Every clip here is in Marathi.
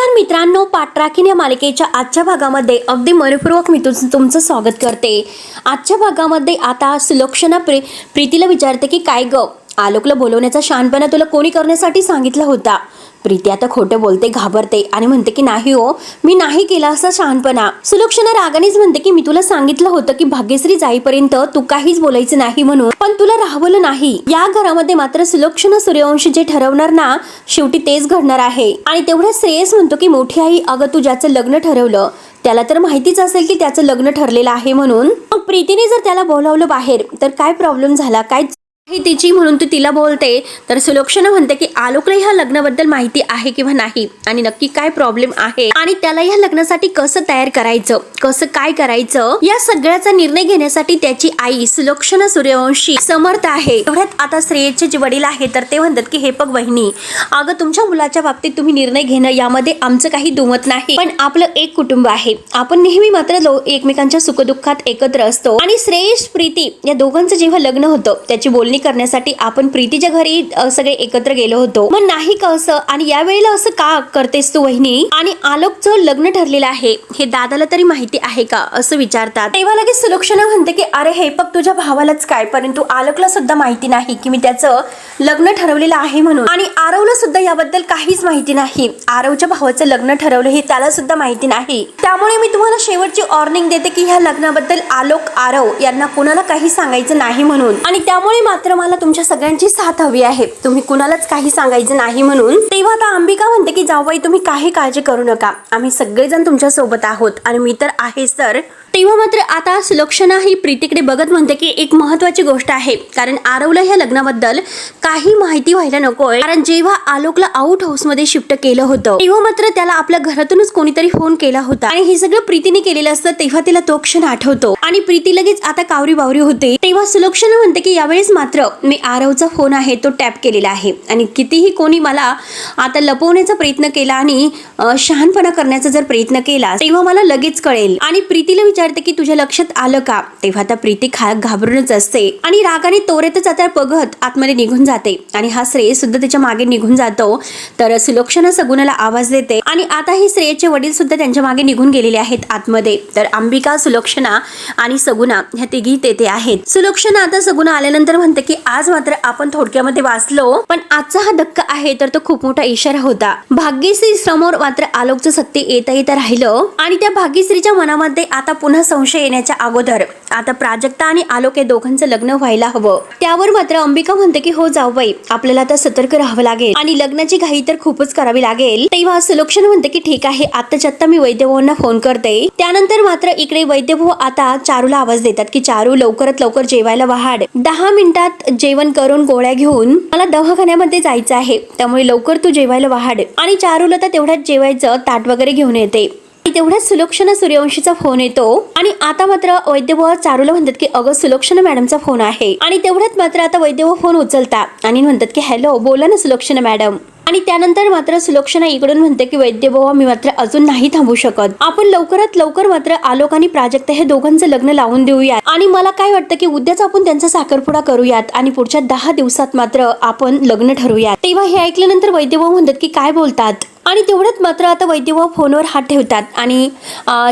नमस्कार मित्रांनो, पाठराखीण या मालिकेच्या आजच्या भागामध्ये अगदी मनपूर्वक मी तुमचं स्वागत करते। आजच्या भागामध्ये आता सुलक्षणा प्रीतीला विचारते की काय ग, आलोकला बोलवण्याचा शहाणपणा तुला कोणी करण्यासाठी सांगितला होता? प्रीती आता खोटं बोलते, घाबरते आणि म्हणते की नाही हो, मी नाही केला असा शहाणपणा। सुलक्षणा रागानेच म्हणते की मी तुला सांगितलं होतं की भाग्यश्री जाईपर्यंत तू काहीच बोलायचं नाही म्हणून, पण तुला राहवलं नाही। या घरामध्ये मात्र सुलक्षणा सूर्यवंशी जे ठरवणार ना, शेवटी तेच घडणार आहे। आणि तेवढा श्रेयस म्हणतो की मोठी आई, अगं तू ज्याचं लग्न ठरवलं त्याला तर माहितीच असेल की त्याचं लग्न ठरलेलं आहे म्हणून, मग प्रीतीने जर त्याला बोलावलं बाहेर तर काय प्रॉब्लेम झाला, काय तिची म्हणून तू तिला बोलते? तर सुलक्षणा म्हणते की आलोकला ह्या लग्नाबद्दल माहिती आहे किंवा नाही, आणि नक्की काय प्रॉब्लेम आहे, आणि त्याला ह्या लग्नासाठी कसं तयार करायचं, कसं काय करायचं, या सगळ्याचा निर्णय घेण्यासाठी त्याची आई सुलक्षणा सूर्यवंशी समर्थ आहे। एवढ्यात आता श्रेयसचे जे वडील आहे तर ते म्हणतात की हे बघ वहिनी, अगं तुमच्या मुलाच्या बाबतीत तुम्ही निर्णय घेणं यामध्ये आमचं काही दुमत नाही, पण आपलं एक कुटुंब आहे, आपण नेहमी मात्र एकमेकांच्या सुखदुःखात एकत्र असतो। आणि श्रेयस प्रीती या दोघांचं जेव्हा लग्न होतं त्याची बोलणी करण्यासाठी आपण प्रीतीच्या घरी सगळे एकत्र गेलो होतो, मग नाही का असं, आणि या वेळेला असं का करतेस तू वहिनी, आणि आलोकचं लग्न ठरलेलं आहे हे दादाला तरी माहिती आहे का असं विचारतात। तेव्हा लगेच सुलक्षणा म्हणते की अरे हे बघ तुझ्या भावालाच काय, परंतु आलोकला सुद्धा माहिती नाही की मी त्याचं लग्न ठरवलेलं आहे म्हणून, आणि आरवला सुद्धा याबद्दल काहीच माहिती नाही। आरवच्या भावाचं लग्न ठरवलं हे त्याला सुद्धा माहिती नाही। त्यामुळे मी तुम्हाला शेवटची वॉर्निंग देते की ह्या लग्नाबद्दल आलोक आरव यांना कुणाला काही सांगायचं नाही म्हणून, आणि त्यामुळे मात्र मला तुमच्या सगळ्यांची साथ हवी आहे, तुम्ही कुणालाच काही सांगायचं नाही म्हणून। तेव्हा आता अंबिका म्हणते की जावई तुम्ही काही काळजी करू नका, आम्ही सगळेजण तुमच्या सोबत आहोत, आणि मी तर आहेच तर। तेव्हा मात्र आता सुलक्षणा ही प्रीतीकडे बघत म्हणते की एक महत्त्वाची गोष्ट आहे, कारण आरवला ह्या लग्नाबद्दल काही माहिती व्हायला नकोय, कारण जेव्हा आलोकला आउट हाऊस मध्ये शिफ्ट केलं होतं तेव्हा मात्र त्याला आपल्या घरातूनच कोणीतरी फोन केला होता, आणि हे सगळं प्रीतीने केलेलं असतं। तेव्हा तिला तो क्षण आठवतो आणि प्रीती लगेच आता कावरी बावरी होते। तेव्हा सुलक्षणा म्हणते की यावेळेस मात्र मी आरवचा फोन आहे तो टॅप केलेला आहे, आणि कितीही कोणी मला आता लपवण्याचा प्रयत्न केला आणि शहाणपणा करण्याचा जर प्रयत्न केला तेव्हा मला लगेच कळेल। आणि प्रीतीला विचारते की तुझ्या लक्षात आलं का? तेव्हा आता प्रीती घाबरूनच असते आणि रागाने तोरेतच आता बघत आतमध्ये निघून जाते, आणि हा श्रेयस सुद्धा त्याच्या मागे निघून जातो। तर सुलक्षणा सगुणाला आवाज देते, आणि आता ही श्रेयसचे वडील सुद्धा त्यांच्या मागे निघून गेलेले आहेत आतमध्ये। तर अंबिका, सुलक्षणा आणि सगुणा ह्या तिघी तेथे आहेत। सुलक्षणा आता सगुणा आल्यानंतर म्हणते की आज मात्र आपण थोडक्यामध्ये वाचलो, पण आजचा हा धक्का आहे तर तो खूप मोठा इशारा होता। भाग्यश्री समोर मात्र आलोकचं सत्य येता राहिलं, आणि त्या भाग्यश्रीच्या मनामध्ये आता पुन्हा संशय येण्याच्या अगोदर आता प्राजक्ता आणि आलोक या दोघांचं लग्न व्हायला हवं। त्यावर मात्र अंबिका म्हणते की हो जावई, आपल्याला आता सतर्क राहावं लागेल आणि लग्नाची घाई तर खूपच करावी लागेल। तेव्हा सुलक्षणा म्हणते की ठीक आहे, आत्ताच्या आत्ता मी वैद्यभाऊंना फोन करते। त्यानंतर मात्र इकडे वैद्यभाऊ आता चारूला आवाज देतात की चारू लवकरात लवकर जेवायला वाढ, 10 मिनिटात जेवण करून गोळ्या घेऊन मला दवाखान्यामध्ये जायचं आहे, त्यामुळे लवकर तू जेवायला वाढ। आणि चारूला तर तेवढ्यात जेवायचं ताट वगैरे घेऊन येते। तेवढ्याच सुलक्षणा सूर्यवंशीचा फोन येतो, आणि आता मात्र वैद्यभाऊ चारूला म्हणतात की अगं सुलक्षणा मॅडमचा फोन आहे, आणि तेवढ्यात मात्र आता वैद्यभाऊ फोन उचलतात आणि म्हणतात की हॅलो, बोला ना सुलक्षणा मॅडम। आणि त्यानंतर मात्र सुलक्षणा इकडून म्हणते की वैद्यभाऊ मी मात्र अजून नाही थांबू शकत, आपण लवकरात लवकर मात्र आलोक आणि प्राजक्ता हे दोघांचं लग्न लावून देऊयात, आणि मला काय वाटतं की उद्याच आपण त्यांचा साखरपुडा करूयात आणि पुढच्या 10 दिवसात मात्र आपण लग्न ठरवूयात। तेव्हा हे ऐकल्यानंतर वैद्यभाऊ म्हणतात की काय बोलतात, आणि तेवढ्यात मात्र आता वैद्यभाऊ फोनवर हात ठेवतात आणि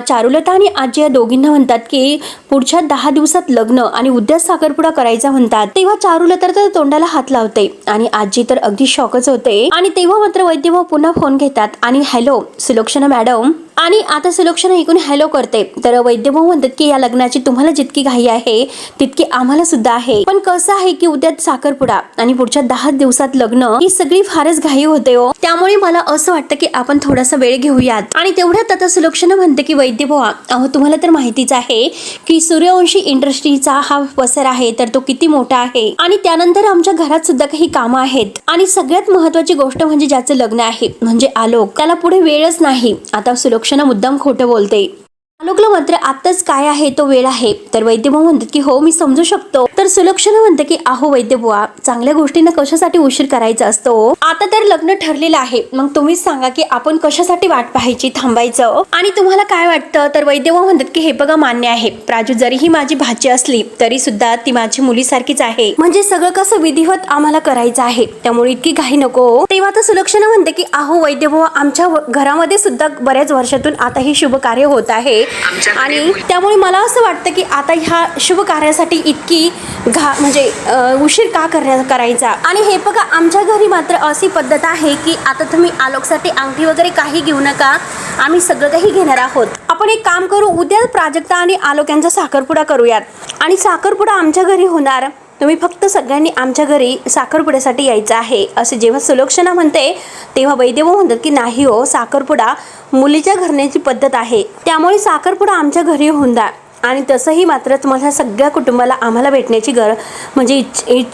चारुलता आणि आजी या दोघींना म्हणतात की पुढच्या 10 दिवसात लग्न आणि उद्याच साखरपुडा करायचा म्हणतात। तेव्हा चारुलता तर तोंडाला हात लावते आणि आजी तर अगदी शॉकच होते, आणि तेव्हा मात्र वैद्यभाऊ पुन्हा फोन घेतात आणि हॅलो सुलक्षणा मॅडम, आणि आता सुलक्षणा ऐकून हॅलो करते। तर वैद्यभाऊ म्हणतात की या लग्नाची तुम्हाला जितकी घाई आहे तितकी आम्हाला सुद्धा आहे, पण कसं आहे की उद्या साखरपुडा आणि पुढच्या 10 दिवसात लग्न, ही सगळी फारच घाई होते हो, त्यामुळे मला असं वाटतं की आपण थोडासा वेळ घेऊयात। आणि तेवढ्यात आता सुलक्षणा म्हणते की वैद्यभाऊ, अहो तुम्हाला तर माहितीच आहे की सूर्यवंशी इंडस्ट्रीचा हा पसर आहे तर तो किती मोठा आहे, आणि त्यानंतर आमच्या घरात सुद्धा काही कामं आहेत, आणि सगळ्यात महत्त्वाची गोष्ट म्हणजे ज्याचं लग्न आहे म्हणजे आलोक, त्याला पुढे वेळच नाही। आता सुलक्षणा मुद्दाम खोटं बोलते। आलोकला मात्र आत्ताच काय आहे तो वेळ आहे. तर वैद्यभाऊ म्हणतात की हो मी समजू शकतो. तर सुलक्षणा म्हणते की अहो वैद्यबुवा, चांगल्या गोष्टींना कशासाठी उशीर करायचा असतो. आता तर लग्न ठरलेलं आहे, मग तुम्हीच सांगा की आपण कशासाठी वाट पाहायची, थांबायचं. आणि तुम्हाला काय वाटतं. तर वैद्यभाऊ म्हणतात की हे बघा मान्य आहे, प्राजू जरीही माझी भाची असली तरी सुद्धा ती माझी मुलीसारखीच आहे. म्हणजे सगळं कसं विधिवत आम्हाला करायचं आहे, त्यामुळे इतकी घाई नको. तेव्हा तर सुलक्षणा म्हणते की अहो वैद्यभाऊ, आमच्या घरामध्ये सुद्धा बऱ्याच वर्षातून आता हे शुभ कार्य होत आहे आणि त्यामुळे मला असं वाटतं की आता ह्या शुभ कार्यासाठी इतकी म्हणजे उशीर का करायचा. आणि हे बघा आमच्या घरी मात्र अशी पद्धत आहे की आता तुम्ही आलोकसाठी अंगठी वगैरे काही घेऊ नका, आम्ही सगळं काही घेणार आहोत. आपण एक काम करू, उद्या प्राजक्ता आणि आलोक यांचा साखरपुडा करूयात आणि साखरपुडा आमच्या घरी होणार. तुम्ही फक्त सगळ्यांनी आमच्या घरी साखरपुड्यासाठी यायचं आहे. असे जेव्हा सुलक्षणा म्हणते तेव्हा वैद्यभाऊ म्हणतात की नाही हो, साखरपुडा मुलीच्या घरण्याची पद्धत आहे, त्यामुळे साखरपुडा आमच्या घरी होऊन द्या. आणि तसंही मात्र तुम्हाला सगळ्या कुटुंबाला आम्हाला भेटण्याची म्हणजे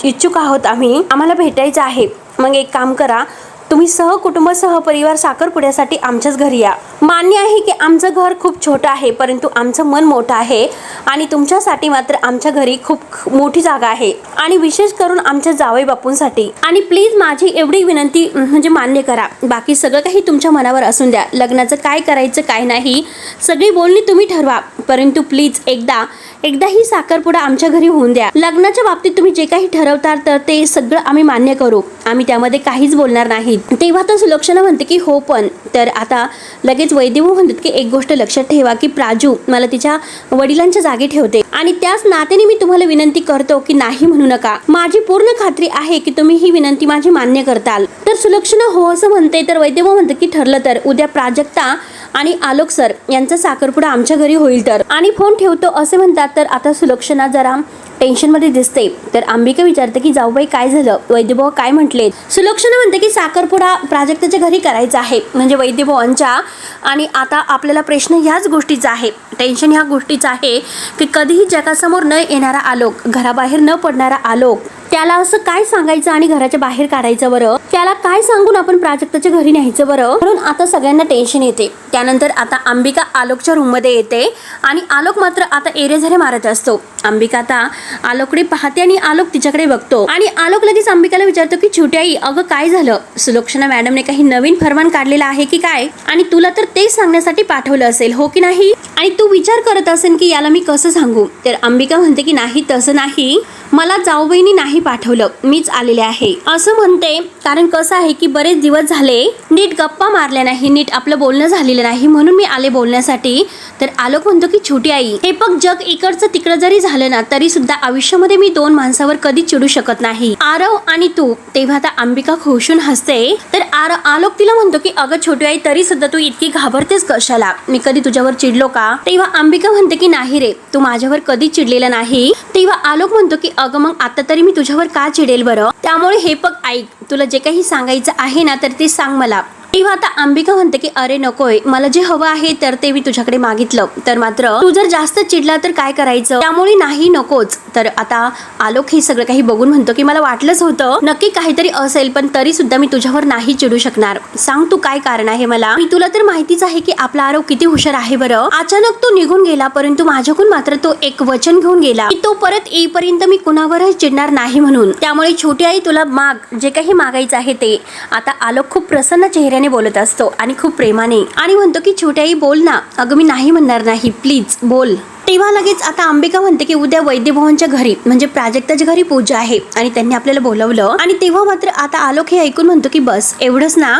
इच्छुक आहोत आम्ही, आम्हाला भेटायचं आहे. मग एक काम करा, तुम्ही सहकुटुंब सहपरिवार साखरपुड्यासाठी आमच्याच घरी या. मान्य आहे की आमचं घर खूप छोटं आहे, परंतु आमचं मन मोठं आहे आणि तुमच्यासाठी मात्र आमच्या घरी खूप मोठी जागा आहे आणि विशेष करून आमच्या जावई बापूंसाठी. आणि प्लीज माझी एवढी विनंती म्हणजे मान्य करा, बाकी सगळं काही तुमच्या मनावर असून द्या. लग्नाचं काय करायचं काय नाही सगळी बोलणी तुम्ही ठरवा, परंतु प्लीज एकदा ही साखरपुडा आमच्या घरी होऊन द्या. लग्नाच्या बाबतीत तुम्ही जे काही ठरवता तर ते सगळं आम्ही मान्य करू, आम्ही त्यामध्ये काहीच बोलणार नाही. तेव्हा तर सुलक्षणा म्हणते की हो, पण तर आता लगेच वैद्यभाऊ म्हणतात की एक गोष्ट लक्षात ठेवा की प्राजू मला तिच्या वडिलांच्या जागी ठेवते आणि त्याच नात्याने मी तुम्हाला विनंती करतो की नाही म्हणू नका. माझी पूर्ण खात्री आहे की तुम्ही ही विनंती माझी मान्य करताल. तर सुलक्षणा हो असं म्हणते. तर वैद्यभाऊ म्हणतात की ठरलं तर उद्या प्राजक्ता आणि आलोक सर यांचा साखरपुडा आमच्या घरी होईल तर. आणि फोन ठेवतो असे म्हणतात. तर आता सुलक्षणा जरा टेन्शनमध्ये दिसते. तर अंबिका विचारते की जाऊबाई काय झालं, वैद्यभाऊ काय म्हटले. सुलक्षणा म्हणते की साखरपुडा प्राजक्ताच्या घरी करायचा आहे, म्हणजे वैद्यभावांच्या. आणि आता आपल्याला प्रश्न ह्याच गोष्टीचा आहे, टेन्शन ह्या गोष्टीचं आहे की कधीही जगासमोर न येणारा आलोक, घराबाहेर न पडणारा आलोक, त्याला असं काय सांगायचं आणि घराच्या बाहेर काढायचं बरं, त्याला काय सांगून आपण प्राजक्ताच्या घरी न्यायचं बरं. म्हणून आता सगळ्यांना टेन्शन येते. त्यानंतर आता अंबिका आलोकच्या रूममध्ये येते आणि आलोक मात्र आता एरेझरे मारत असतो. अंबिका आता आलोकडे पाहते आणि आलोक तिच्याकडे बघतो आणि आलोक लगेच अंबिकाला विचारतो की छोटी आई अगं काय झालं, सुलक्षणा मॅडमने काही नवीन फरमान काढलेला आहे की काय, आणि तुला तर तेच सांगण्यासाठी पाठवलं असेल हो की नाही, आणि तू विचार करत असेल की याला मी कसं सांगू. तर अंबिका म्हणते की नाही तसं नाही, मला जाऊबाईंनी नाही पाठवलं, मीच आलेले आहे असं म्हणते. कारण कसं आहे की बरेच दिवस झाले नीट गप्पा मारल्या नाही, नीट आपलं बोलणं झालेलं नाही, म्हणून मी आले बोलण्यासाठी. तर आलोक म्हणतो की छोटी आई हे बघ, जग इकडचं तिकडं जरी झालं ना तरी सुद्धा आयुष्यामध्ये मी दोन माणसावर कधी चिडू शकत नाही, आरव आणि तू. तेव्हा आता अंबिका खुशून हसते. तर आलोक तिला म्हणतो की अगं छोटी आई तरी सुद्धा तू इतकी घाबरतेस कशाला, मी कधी तुझ्यावर चिडलो का. तेव्हा अंबिका म्हणते की नाही रे, तू माझ्यावर कधी चिडलेला नाही. तेव्हा आलोक म्हणतो की अगं मग आता तरी मी तुझ्यावर का चिडेल बरं, त्यामुळे हे बघ ऐक, तुला जे काही सांगायचं आहे ना तर ते सांग मला. तेव्हा आता अंबिका म्हणते की अरे नकोय, मला जे हवं आहे तर ते मी तुझ्याकडे मागितलं, तर मात्र तू जर जास्त चिडला तर काय करायचं, त्यामुळे नाही नकोच. तर आता आलोक हे सगळं काही बघून म्हणतो की मला वाटलंच होतं नक्की काहीतरी असेल, पण तरी सुद्धा मी तुझ्यावर नाही चिडू शकणार, सांग तू काय कारण आहे मला. आणि तुला तर माहितीच आहे की आपला आरव किती हुशार आहे बरं. अचानक तो निघून गेला, परंतु माझ्याकडून मात्र तो एक वचन घेऊन गेला की तो परत येईपर्यंत मी कुणावरही चिडणार नाही म्हणून. त्यामुळे छोटी आई तुला माग, जे काही मागायचं आहे ते. आता आलोक खूप प्रसन्न चेहऱ्याने बोलत असतो आणि खूप प्रेमाने, आणि म्हणतो की छोटी आई बोल ना, अगं मी नाही म्हणणार नाही, प्लीज बोल. तेव्हा लगेच आता अंबिका म्हणते की उद्या वैद्यभावांच्या घरी म्हणजे प्राजक्ताच्या घरी पूजा आहे आणि त्यांनी आपल्याला बोलवलं. आणि तेव्हा मात्र आता आलोक हे ऐकून म्हणतो की बस एवढंच ना.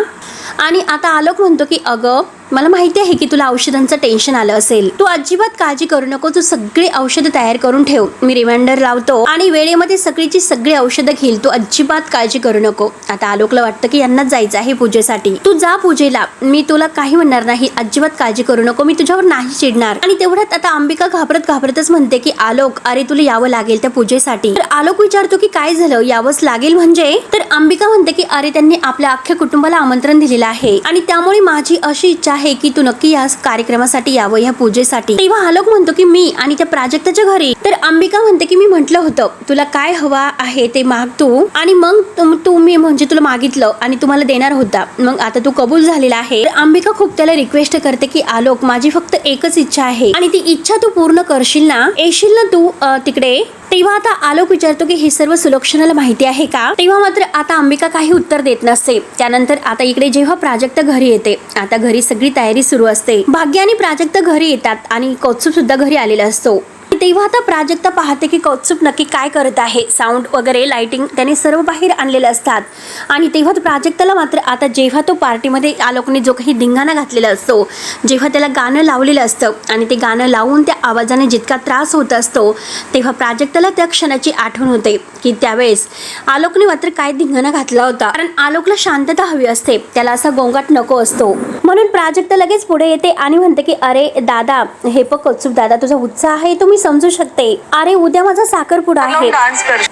आणि आता आलोक म्हणतो की अगं मला माहिती आहे की तुला औषधांचं टेन्शन आलं असेल, तू अजिबात काळजी करू नको, तू सगळी औषधं तयार करून ठेव, मी रिमाइंडर लावतो आणि वेळेमध्ये सगळीची सगळी औषधं घेईल, तू अजिबात काळजी करू नको. आता आलोकला वाटतं की यांनाच जायचं आहे पूजेसाठी, तू जा पूजेला, मी तुला काही म्हणणार नाही, अजिबात काळजी करू नको, मी तुझ्यावर नाही चिडणार. आणि तेवढ्यात आता अंबिका घाबरतच म्हणते की आलोक अरे तुला यावं लागेल त्या पूजेसाठी. तर आलोक विचारतो की काय झालं, यावंच लागेल म्हणजे. तर अंबिका म्हणते की अरे त्यांनी आपल्या अख्ख्या कुटुंबाला आमंत्रण दिलेलं आहे आणि त्यामुळे माझी अशी इच्छा आहे की तू नक्की या कार्यक्रमासाठी यावं, या पूजेसाठी. तेव्हा आलोक म्हणतो की मी आणि त्या प्राजक्ताच्या घरी. तर अंबिका म्हणते की मी म्हटलं होतं तुला काय हवा आहे ते माग तू, आणि मग तू मी म्हणजे तुला मागितलं आणि तुम्हाला देणार होता, मग आता तू कबूल झालेला आहे. अंबिका खूप त्याला रिक्वेस्ट करते की आलोक माझी फक्त एकच इच्छा आहे आणि ती इच्छा तू पूर्ण करशील ना, येशील ना तू तिकडे. तेव्हा आता आलोक विचारतो की हे सर्व सुलक्षणाला माहिती आहे का. तेव्हा मात्र आता अंबिका काही उत्तर देत नसते. त्यानंतर आता इकडे जेव्हा प्राजक्ता घरी येते, आता घरी सगळी तयारी सुरू असते. भाग्य आणि प्राजक्ता घरी येतात आणि कौस्तुभ सुद्धा घरी आलेला असतो. तेव्हा आता प्राजक्ता पाहते की कौस्तुभ नक्की काय करत आहे. साऊंड वगैरे लाइटिंग त्याने सर्व बाहेर आणलेले असतात. आणि तेव्हा प्राजक्ताला मात्र आता जेव्हा तो पार्टीमध्ये आलोकने जो काही धिंगाणा घातलेला असतो, जेव्हा त्याला गाणं लावलेलं असतं आणि ते गाणं लावून त्या आवाजाने जितका त्रास होत असतो, तेव्हा प्राजक्ताला त्या क्षणाची आठवण होते की त्यावेळेस आलोकने मात्र काय धिंगाणा घातला होता. कारण आलोकला शांतता हवी असते, त्याला असा गोंगाट नको असतो. म्हणून प्राजक्ता लगेच पुढे येते आणि म्हणते की अरे दादा, हे बघ कौस्तुभ दादा, तुझा उत्साह आहे तो मी समजू शकते. अरे उद्या माझा साखरपुडा आहे,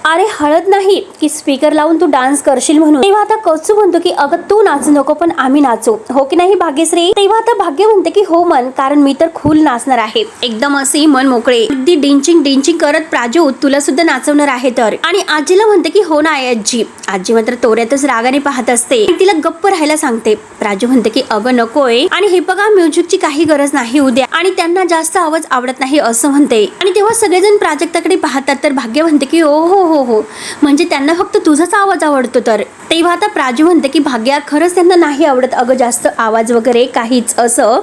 अरे हळद नाही की स्पीकर लावून तू डान्स करशील म्हणून. तेव्हा आता कौस्तुभ म्हणतो की अगं तू नाचू नको पण आम्ही नाचू, हो की नाही भाग्यश्री. तेव्हा आता भाग्य म्हणते की हो मन, कारण मी तर खूल नाचणार आहे, एकदम असे मन मोकळे, अगदी डिंचिंग डिंचिंग करत प्राजू तुला सुद्धा नाचवणार आहे तर. आणि आजीला म्हणते की हो ना आजी. आजी मात्र तोऱ्यातच रागाने पाहत असते, तिला गप्प राहायला सांगते. प्राजू म्हणते की अगं नकोय, आणि हे बघा म्युझिकची काही गरज नाही उद्या, आणि त्यांना जास्त आवाज आवडत नाही असं म्हणते. आणि तेव्हा सगळेजण प्राजक्ताकडे पाहतात. तर भाग्य म्हणते की हो हो हो हो, म्हणजे त्यांना फक्त तुझाच आवाज आवडतो तर. तेव्हा आता प्राजू म्हणते की भाग्या खरंच त्यांना नाही आवडत अगं जास्त आवाज वगैरे काहीच असं.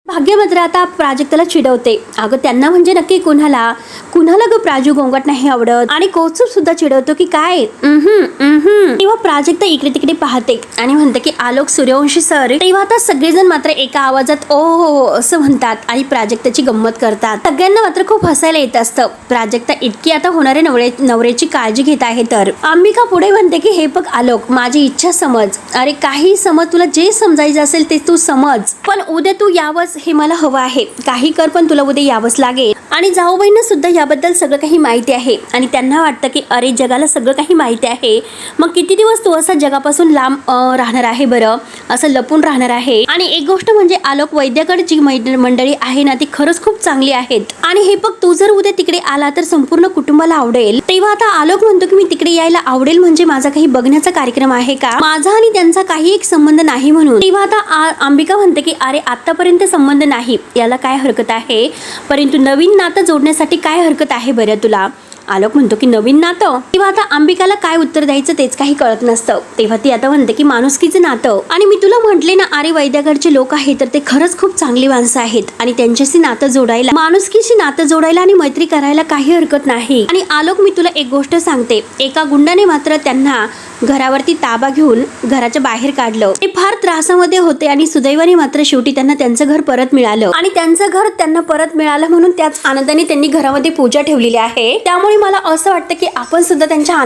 भाग्य मात्र आता प्राजक्ताला चिडवते, अगं त्यांना म्हणजे नक्की कुणाला ग प्राजू गोंगाट नाही आवडत. आणि कौस्तुभ सुद्धा चिडवतो की काय. तेव्हा प्राजक्ता इकडे तिकडे पाहते आणि म्हणते की आलोक सूर्यवंशी सर. तेव्हा आता सगळेजण मात्र एका आवाजात ओ हो असं म्हणतात आणि प्राजक्ताची गंमत करतात. सगळ्यांना मात्र खूप हसायला येत असतं. प्राजक्ता इतकी आता होणारे नवऱ्याची काळजी घेत आहे तर. अंबिका पुढे म्हणते की हे बघ आलोक, माझी इच्छा समज, अरे काही समज, तुला जे समजायचं असेल ते तू समज, पण उद्या तू यावंच हे मला हवं आहे. काही कर पण तुला उद्या यावंच लागेल. आणि जाऊबाईंना सुद्धा याबद्दल सगळं काही माहिती आहे आणि त्यांना वाटतं की अरे जगाला सगळं काही माहिती आहे, मग किती दिवस तू असा जगापासून लांब राहणार आहे बरं, असं लपून राहणार आहे. आणि एक गोष्ट म्हणजे आलोक वैद्याकडे जी मंडळी आहे ना ती खरंच खूप चांगली आहेत, आणि हे बघ तू जर उद्या तिकडे आला तर संपूर्ण कुटुंबाला आवडेल. तेव्हा आता आलोक म्हणतो की मी तिकडे यायला आवडेल म्हणजे माझा काही बघण्याचा कार्यक्रम आहे का, माझा आणि त्यांचा काही एक संबंध नाही म्हणून. तेव्हा आता अंबिका म्हणते की अरे आतापर्यंत संबंध नाही याला काय हरकत आहे, परंतु नवीन नातं जोडण्यासाठी काय हरकत आहे बरं तुला. आलोक म्हणतो की नवीन नातं. तेव्हा आता अंबिकाला काय उत्तर द्यायचं तेच काही कळत नसतं. तेव्हा ती आता म्हणते की माणुसकीचं नातं, आणि मी तुला म्हटले ना अरे वैद्याकडचे लोक आहेत तर ते खरंच खूप चांगली माणसं आहेत आणि त्यांच्याशी नातं जोडायला, माणुसकीशी नातं जोडायला आणि मैत्री करायला काही हरकत नाही. आणि आलोक मी तुला एक गोष्ट सांगते, एका गुंडाने मात्र त्यांना घरावरती ताबा घेऊन घराच्या बाहेर काढलं. ते फार त्रासामध्ये होते आणि सुदैवाने मात्र शेवटी त्यांना त्यांचं घर परत मिळालं, आणि त्यांचं घर त्यांना परत मिळालं म्हणून त्याच आनंदाने त्यांनी घरामध्ये पूजा ठेवलेली आहे. त्यामुळे मला असं वाटतं की आपण सुद्धा त्यांच्या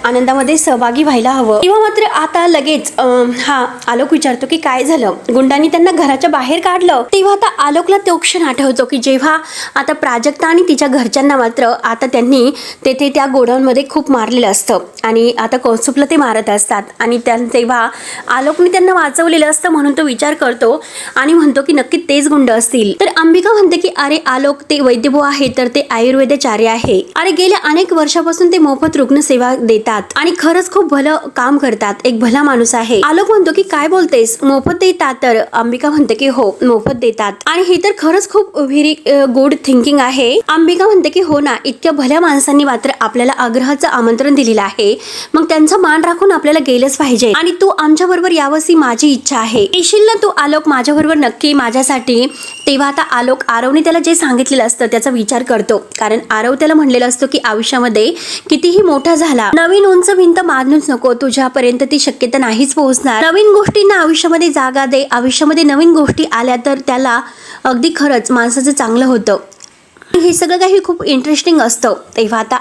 आनंदामध्ये सहभागी व्हायला हवं. तेव्हा मात्र आता लगेच आलोक विचारतो की काय झालं, गुंडांनी त्यांना घराच्या बाहेर काढलं. तेव्हा आता आलोकला तो क्षण आठवतो की जेव्हा आता प्राजक्ता आणि तिच्या घरच्यांना मात्र आता त्यांनी तेथे त्या गोडाऊनमध्ये खूप मारलेलं असतं आणि आता कौस्तुभला ते मारत असतात, आणि तेव्हा आलोकने त्यांना वाचवलेलं असतं म्हणून तो विचार करतो आणि म्हणतो की नक्की तेच गुंड असतील. तर अंबिका म्हणते की अरे आलोक ते वैद्यभाऊ आहे तर ते आयुर्वेदाचार्य आहे, अरे गेल्या अनेक वर्षापासून ते मोफत रुग्ण सेवा देतात आणि खरंच खूप भलं काम करतात, एक भला माणूस आहे. आलोक म्हणतो की काय बोलतेस, मोफत देतात तर. अंबिका म्हणते की हो मोफत देतात, आणि हे तर खरंच खूप व्हेरी गुड थिंकिंग आहे. अंबिका म्हणते की हो ना, इतक्या भल्या माणसांनी मात्र आपल्याला आग्रहाचं आमंत्रण दिलेलं आहे, मग त्यांचा मान राखून आपल्याला गेलंच पाहिजे, आणि तू आमच्या बरोबर यावंस ही माझी इच्छा आहे. येशील ना तू आलोक माझ्या बरोबर नक्की माझ्यासाठी. तेव्हा आता आलोक आरवने त्याला जे सांगितलेलं असतं त्याचा विचार करतो, कारण आरव त्याला म्हणलेलं असतं की आयुष्यामध्ये कितीही मोठा झाला, नवीन उंच भिंत बांधूच नको, तुझ्यापर्यंत ती शक्यता नाहीच पोहोचणार. नवीन गोष्टींना आयुष्यामध्ये जागा दे, आयुष्यामध्ये नवीन गोष्टी आल्या तर त्याला अगदी खरंच माणसाचं चांगलं होतं. हे सगळं काही खूप इंटरेस्टिंग असतं. तेव्हा आता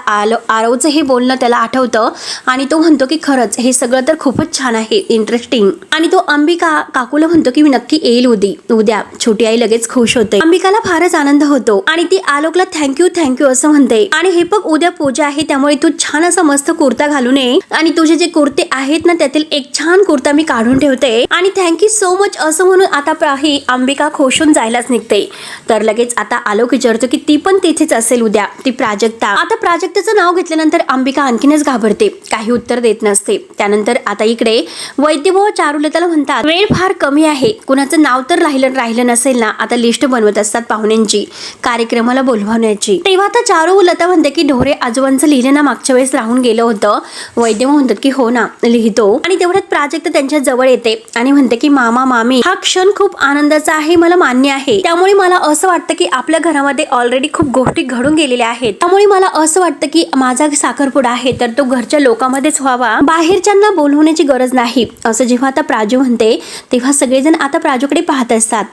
आरवचं हे बोलणं त्याला आठवतं आणि तो म्हणतो की खरंच हे सगळं तर खूपच छान आहे, इंटरेस्टिंग. आणि तो अंबिका काकूला म्हणतो की मी नक्की येईल उद्या. छोटी आई लगेच खुश होते. अंबिकाला फारच आनंद होतो आणि ती आलोकला थँक्यू असं म्हणते. आणि हे बघ उद्या पूजा आहे, त्यामुळे तू छान असा मस्त कुर्ता घालून ये आणि तुझे जे कुर्ते आहेत ना त्यातील एक छान कुर्ता मी काढून ठेवते आणि थँक्यू सो मच असं म्हणून आता ही अंबिका खुश होऊन जायलाच निघते. तर लगेच आता आलोक विचारतो की ती पण तिथेच असेल उद्या, ती प्राजक्ता. आता प्राजक्ताचं नाव घेतल्यानंतर अंबिका आणखीनच घाबरते, काही उत्तर देत नसते. त्यानंतर आता इकडे वैद्यभाऊ चारुलताला म्हणतात वेळ फार कमी आहे, कुणाचं नाव तर राहिलं नसेल ना. आता लिस्ट बनवत असतात पाहुण्यांची, कार्यक्रमाला बोलवण्याची. तेव्हा आता चारुलता म्हणते की ढोरे आजोबांचं लिहिलं ना मागच्या वेळेस राहून गेलं होतं. वैद्यभाऊ म्हणतात की हो ना लिहितो. आणि तेवढ्यात प्राजक्ता त्यांच्या जवळ येते आणि म्हणते की मामा मामी हा क्षण खूप आनंदाचा आहे, मला मान्य आहे. त्यामुळे मला असं वाटतं की आपल्या घरामध्ये ऑलरेडी खूप गोष्टी घडून गेलेल्या आहेत. त्यामुळे मला असं वाटतं की माझा साखरपुडा आहे तर तो घरच्या लोकांमध्येच व्हावा, बाहेरच्यांना बोलवण्याची गरज नाही. असं जेव्हा आता प्राजू म्हणते तेव्हा सगळेजण आता प्राजूकडे पाहत असतात.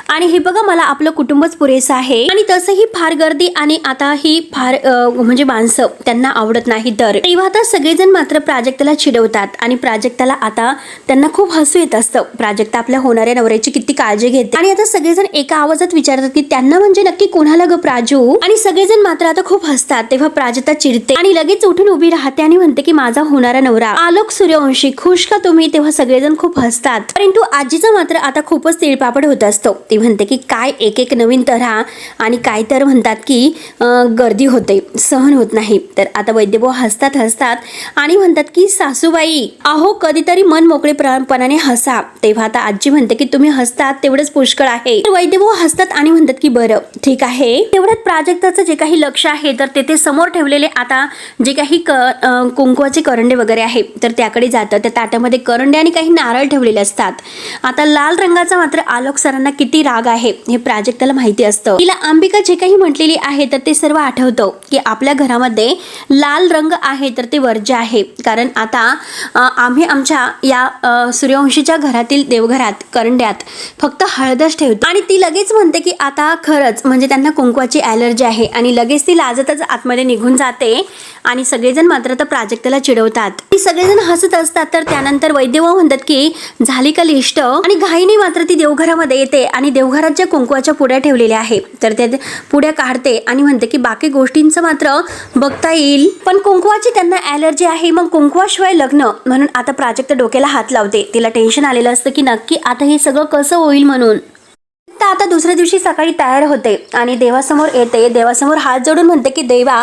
आणि हे बघा मला आपलं कुटुंबच पुरेसं आहे. आणि तसंही फार गर्दी आणि आता ही फार म्हणजे माणसं त्यांना आवडत नाही. तर तेव्हा आता सगळेजण मात्र प्राजक्ताला चिडवतात आणि प्राजक्ताला आता त्यांना खूप हसू येत असतं. प्राजक्ता आपल्या होणाऱ्या नवऱ्याची किती काळजी घेते आणि आता सगळेजण एका आवाजात विचारतात की त्यांना म्हणजे नक्की कोणाला ग प्राजू. आणि सगळेजण मात्र आता खूप हसतात. तेव्हा प्राजक्ता चिडते आणि लगेच उठून उभी राहते आणि म्हणते की माझा होणारा नवरा आलोक सूर्यवंशी, खुश का तुम्ही. तेव्हा सगळेजण खूप हसतात. परंतु आजीचा मात्र आता खूपच तिळपापड होत असतो. ती म्हणते की काय एक नवीन तऱ्हा आणि काय तर म्हणतात की गर्दी होते, सहन होत नाही. तर आता वैद्यभाऊ हसतात आणि म्हणतात की सासूबाई अहो कधीतरी मन मोकळेपणाने हसा. तेव्हा आता आजी म्हणते की तुम्ही हसतात तेवढंच पुष्कळ आहे. तर वैद्यभाऊ हसतात आणि म्हणतात की बरं ठीक आहे. तेवढ्यात प्राजक्ताचं जे काही लक्ष आहे तर तेथे समोर ठेवलेले आता जे काही कुंकवाचे करंडे वगैरे आहे तर त्याकडे जातं. त्या ताटामध्ये करंडे आणि काही नारळ ठेवलेले असतात. आता लाल रंगाचा मात्र आलोक सरांना किती राग आहे हे प्राजक्ताला माहिती असतं. तिला अंबिका जे काही म्हटलेली आहे तर ते सर्व आठवतं की आपल्या घरामध्ये लाल रंग आहे तर ते वर्ज्य आहे. कारण आता आम्ही आमच्या या सूर्यवंशीच्या घरातील देवघरात करंड्यात फक्त हळदच ठेवतो. आणि ती लगेच म्हणते की आता खरंच म्हणजे त्यांना कुंकवाची ॲलर्जी आहे आणि लगेच ती लाजतच आतमध्ये निघून जाते. आणि सगळेजण मात्र तर प्राजक्ताला चिडवतात. ती सगळेजण हसत असतात. तर त्यानंतर वैद्यभाऊ म्हणतात की झाली का लिस्ट. आणि घाईने मात्र ती देवघरामध्ये येते आणि देवघरात ज्या कुंकवाच्या पुड्या ठेवलेल्या आहे तर त्या पुड्या काढते आणि म्हणते की बाकी गोष्टींचं मात्र बघता येईल, पण कुंकवाची त्यांना ॲलर्जी आहे, मग कुंकवाशिवाय लग्न. म्हणून आता प्राजक्ता डोक्याला हात लावते. तिला टेन्शन आलेलं असतं की नक्की आता हे सगळं कसं होईल म्हणून. तर आता दुसऱ्या दिवशी सकाळी तयार होते आणि देवासमोर येते. देवासमोर हात जोडून म्हणते की देवा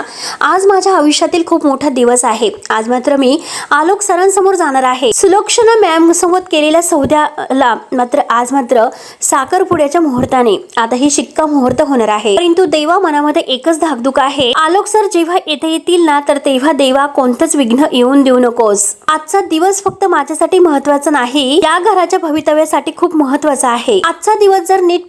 आज माझ्या आयुष्यातील खूप मोठा दिवस आहे. आज मात्र मी आलोक सरांसमोर जाणार आहे. सुलोक्षणा मॅम सोबत केलेल्या सौद्याला मात्र आज मात्र साखरपुड्याच्या मुहूर्ताने आता ही शिक्का मुहूर्त होणार आहे. परंतु देवा मनामध्ये एकच धाकधूक आहे, आलोक सर जेव्हा येथे येतील ना तर तेव्हा देवा कोणतंच विघ्न येऊन देऊ नकोस. आजचा दिवस फक्त माझ्यासाठी महत्वाचा नाही, या घराच्या भवितव्यासाठी खूप महत्वाचा आहे. आजचा दिवस जर नीट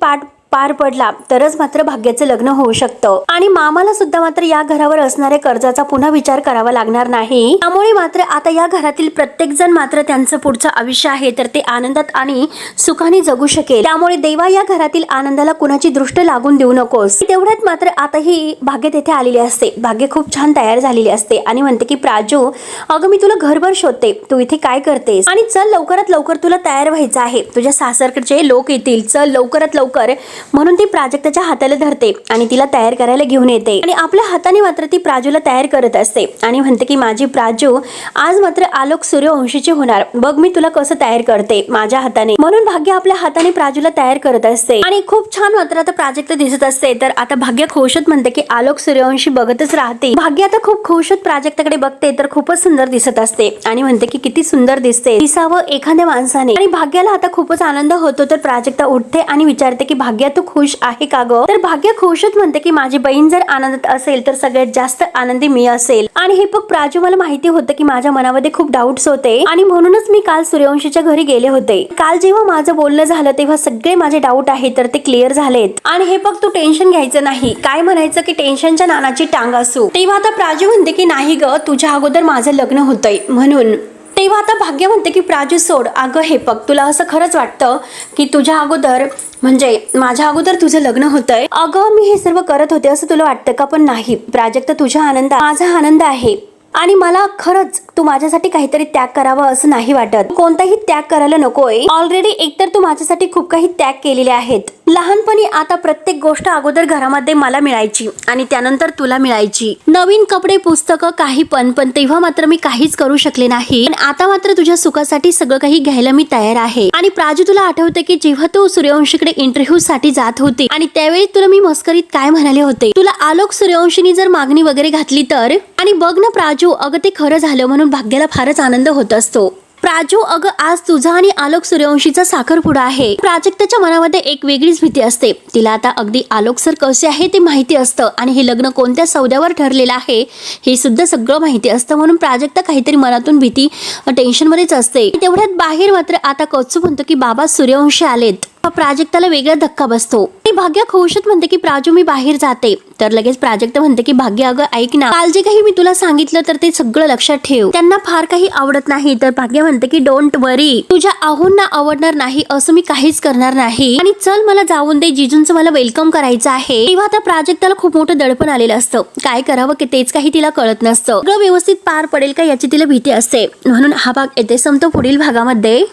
पार पडला तरच मात्र भाग्याचं लग्न होऊ शकतं आणि मामाला सुद्धा मात्र या घरावर असणाऱ्या कर्जाचा पुन्हा विचार करावा लागणार नाही. त्यामुळे मात्र आता या घरातील प्रत्येक जण मात्र त्यांचं पुढचं आयुष्य आहे तर ते आनंदात आणि सुखाने जगू शकेल. त्यामुळे देवा या घरातील आनंदाला कुणाची दृष्ट लागून देऊ नकोस. तेवढ्यात मात्र आता ही भाग्य तेथे आलेली असते. भाग्य खूप छान तयार झालेली असते आणि म्हणते की प्राजू अगं मी तुला घरभर शोधते, तू इथे काय करतेस आणि चल लवकरात लवकर तुला तयार व्हायचं आहे, तुझ्या सासरकडचे लोक येतील, चल लवकरात लवकर. म्हणून ती प्राजक्ताच्या हाताला धरते आणि तिला तयार करायला घेऊन येते आणि आपल्या हाताने मात्र ती प्राजूला तयार करत असते आणि म्हणते की माझी प्राजू आज मात्र आलोक सूर्यवंशीची होणार, बघ मी तुला कसं तयार करते माझ्या हाताने. म्हणून भाग्य आपल्या हाताने प्राजूला तयार करत असते आणि खूप छान मात्र आता प्राजक्ता दिसत असते. तर आता भाग्य खुशत म्हणते की आलोक सूर्यवंशी बघतच राहते. भाग्य आता खूप खुशत प्राजक्ताकडे बघते तर खूपच सुंदर दिसत असते आणि म्हणते की किती सुंदर दिसते दिसावं एखाद्या माणसाने. आणि भाग्याला आता खूपच आनंद होतो. तर प्राजक्ता उठते आणि विचारते की भाग्य तू खुश आहे का ग. तर भाग्य खुशच म्हणते की माझी बहीण जर आनंदात असेल तर सगळ्यात जास्त आनंदी मी असेल. आणि हे बघ प्राजू मला माहिती होतं की माझ्या मनामध्ये खूप डाऊट्स होते आणि म्हणूनच मी काल सूर्यवंशीच्या घरी गेले होते. काल जेव्हा माझं बोलणं झालं तेव्हा सगळे माझे डाऊट आहे तर ते क्लिअर झालेत. आणि हे बघ तू टेन्शन घ्यायचं नाही, काय म्हणायचं की टेन्शनच्या नानाची टांग असू. तेव्हा आता प्राजू म्हणते की नाही ग, तुझ्या अगोदर माझं लग्न होतंय म्हणून. तेव्हा आता भाग्य म्हणते की प्राजू सोड, अगं हे बघ, तुला असं खरंच वाटतं की तुझ्या अगोदर म्हणजे माझ्या अगोदर तुझं लग्न होतंय? अगं मी हे सर्व करत होते असं तुला वाटतं का? पण नाही प्राजक्ता, तुझा आनंद माझा आनंद आहे आणि मला खरंच तू माझ्यासाठी काहीतरी त्याग करावा असं नाही वाटत. कोणताही त्याग करायला नकोय. ऑलरेडी एकतर तू माझ्यासाठी खूप काही त्याग केलेले आहेत. लहानपणी आता प्रत्येक गोष्ट अगोदर घरामध्ये मला मिळायची आणि त्यानंतर तुला मिळायची. नवीन कपडे, पुस्तकं, काही पण तेव्हा मात्र मी काहीच करू शकले नाही. आणि आता मात्र तुझ्या सुखासाठी सगळं काही घ्यायला मी तयार आहे. आणि प्राजू, तुला आठवते की जेव्हा तू सूर्यवंशीकडे इंटरव्ह्यू साठी जात होती आणि त्यावेळी तुला मी मस्करीत काय म्हणाले होते, तुला आलोक सूर्यवंशीनी जर मागणी वगैरे घातली तर? आणि बघ ना प्राजू, अगं ते खरं झालं म्हणून भाग्याला फारच आनंद होत असतो. प्राजू, अगं आज तुझा आणि आलोक सूर्यवंशीचा साखरपुडा आहे. प्राजक्ताच्या मनामध्ये एक वेगळीच भीती असते. तिला आता अगदी आलोक सर कसे आहे ते माहिती असतं आणि हे लग्न कोणत्या सौद्यावर ठरलेलं आहे हे सुद्धा सगळं माहिती असतं. म्हणून प्राजक्ता काहीतरी मनातून भीती, टेन्शन मध्येच असते. तेवढ्यात बाहेर मात्र आता कौतुक म्हणतो की बाबा सूर्यवंशी आलेत. प्राजक्ताला वेगळा धक्का बसतो. भाग्य खुशात म्हणते की प्राजू मी बाहेर जाते. तर लगेच प्राजक्ता म्हणते की भाग्य, अगं ऐक ना, काल जे काही मी तुला सांगितलं तर ते सगळं लक्षात ठेव. त्यांना फार काही आवडत नाही. तर भाग्य म्हणते की डोंट वरी, तुझ्या आहोंना आवडणार नाही असं मी काहीच करणार नाही. आणि चल मला जाऊन दे, जिजूंचं मला वेलकम करायचं आहे. तेव्हा आता प्राजक्ताला खूप मोठं दडपण आलेलं असतं. काय करावं की तेच काही तिला कळत नसतं. सगळं व्यवस्थित पार पडेल का याची तिला भीती असते. म्हणून हा भाग येथे संपतो. पुढील भागामध्ये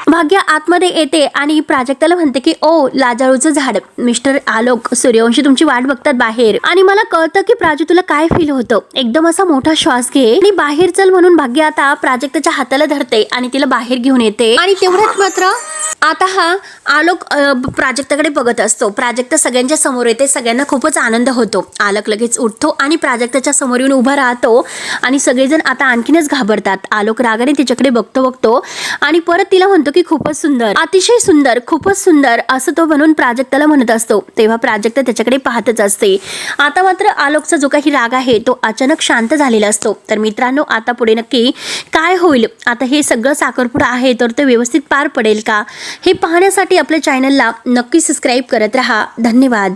भाग्य आतमध्ये येते आणि प्राजक्ताला म्हणते की ओ लाजाळूचं झाड, मिस्टर आलोक सूर्यवंशी तुमची वाट बघतात बाहेर. आणि मला कळतं की प्राजू तुला काय फील होतं. एकदम असा मोठा श्वास घे आणि बाहेर चल. म्हणून भाग्य आता प्राजक्ताच्या हाताला धरते आणि तिला बाहेर घेऊन येते. आणि तेवढ्यात मात्र आता हा आलोक प्राजक्ताकडे बघत असतो. प्राजक्ता सगळ्यांच्या समोर येते. सगळ्यांना खूपच आनंद होतो. आलोक लगेच उठतो आणि प्राजक्ताच्या समोर येऊन उभा राहतो आणि सगळेजण आता आणखीनच घाबरतात. आलोक रागाने तिच्याकडे बघतो आणि परत तिला म्हणतो की खूपच सुंदर, अतिशय सुंदर, खूपच सुंदर असं तो म्हणून प्राजक्ताला म्हणत असतो. तेव्हा प्राजक्ता त्याच्याकडे पाहतच असते. आता मात्र आलोकचा जो काही राग आहे तो अचानक शांत झालेला असतो. तर मित्रांनो, आता पुढे नक्की काय होईल? आता हे सगळं साखरपुडा आहे तर ते व्यवस्थित पार पडेल का हे पाहण्यासाठी आपल्या चॅनलला नक्की सबस्क्राईब करत राहा. धन्यवाद.